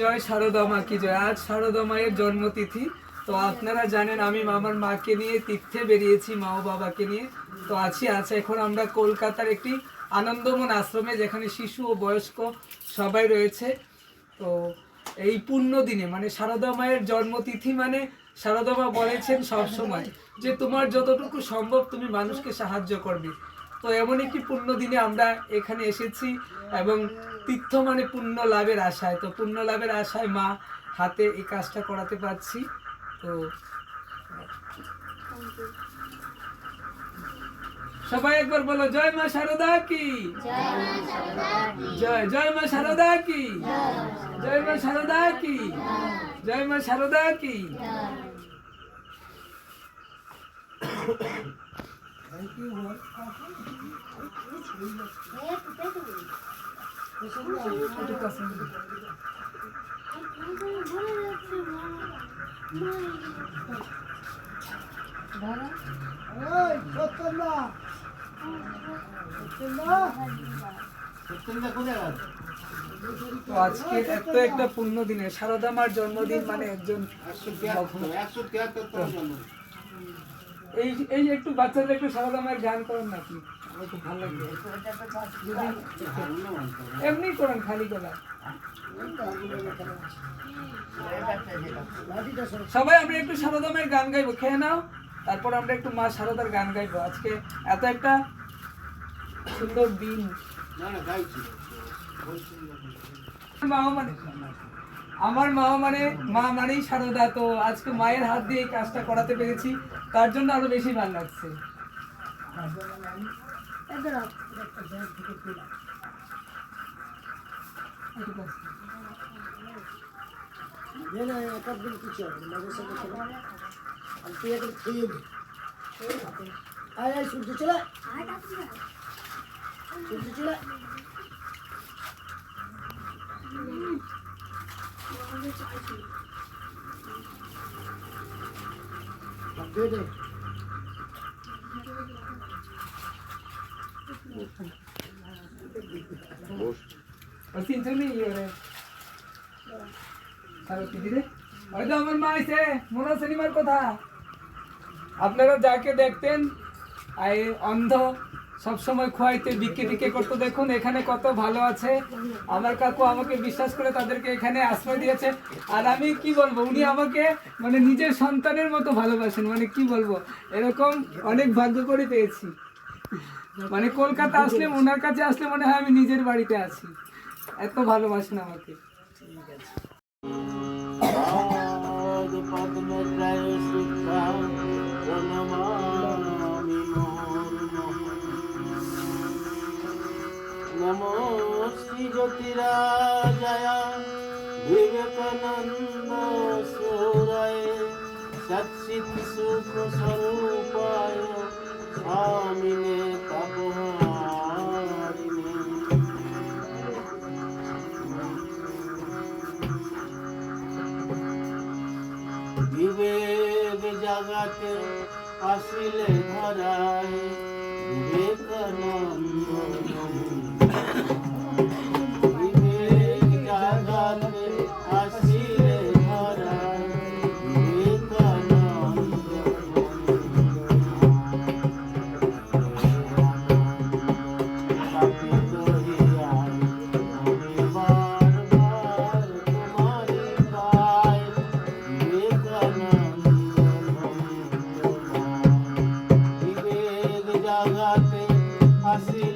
জয় শারদা মা কি জয়। আজ শারদা মায়ের জন্মতিথি। তো আপনারা জানেন আমি আমার মাকে নিয়ে তীর্থে বেরিয়েছি, মা ও বাবাকে নিয়ে। তো আছে এখন আমরা কলকাতার একটি আনন্দমন আশ্রমে, যেখানে শিশু ও বয়স্ক সবাই রয়েছে। তো এই পুণ্য দিনে মানে শারদা মায়ের জন্মতিথি, মানে শারদা মা বলেছেন সবসময় যে তোমার যতটুকু সম্ভব তুমি মানুষকে সাহায্য করবে। তো এমন একটি পুণ্য দিনে আমরা এখানে এসেছি এবং তীর্থ মানে পুণ্য লাভের আশায়। তো পুণ্য লাভের আশায় মা হাতে এই কাজটা করাতে পারছি। তো সবাই একবার বলো, জয় মা শারদা কি জয়, জয় মা শারদা কি জয়, মা শারদা কি জয়, মা শারদা কি। তো আজকে এত একটা পুণ্য দিনে শারদা মার জন্মদিন, মানে একজন এই এই একটু বাচ্চাদের একটু শারদা মায়ের গান করেন না আপনি, আমার খুব ভালো লাগবে। এমনি করেন খালি গলা। সবাই আমরা একটু শারদা মায়ের গান গাইবো, খেয়ে নাও, তারপর আমরা একটু মা শারদার গান গাইবো। আজকে এত একটা সুন্দর দিন। আমার মা মানে মা মানেই শারদা। তো আজকে মায়ের হাত দিয়ে এই কাজটা করাতে পেরেছি, তার জন্য আরো বেশি ভালো লাগছে। আমার মা আইছে মোনা সিনেমার কথা। আপনারা যাকে দেখতেন এই অন্ধ সবসময় খোয়াইতে বিক্রি টিকে করতে, দেখুন এখানে কত ভালো আছে। আমার কাকু আমাকে বিশ্বাস করে তাদেরকে এখানে আশ্রয় দিয়েছে। আর আমি কি বলবো, উনি আমাকে মানে নিজের সন্তানের মতো ভালোবাসেন। মানে কি বলবো, এরকম অনেক ভাগ্য করে পেয়েছি। মানে কলকাতা আসলে, ওনার কাছে আসলে মনে হয় আমি নিজের বাড়িতে আছি, এত ভালোবাসেন আমাকে। নমো শ্রী জ্যোতিরাজয় বিবেকানন্দ সুরায় সচ্চিৎ সুখ স্বরূপায় স্বামিনে তাপহারিণে। বিবেক জাগাতে আসিলে ধরায় বিবেকানন্দ। বিবেক জাগাতে আসিলে ধরায় বিবেকানন্দ। স্থাপিত হিয়ায় আমি বার বার তোমারি পায় বিবেকানন্দ। বিবেক জাগাতে আসিলে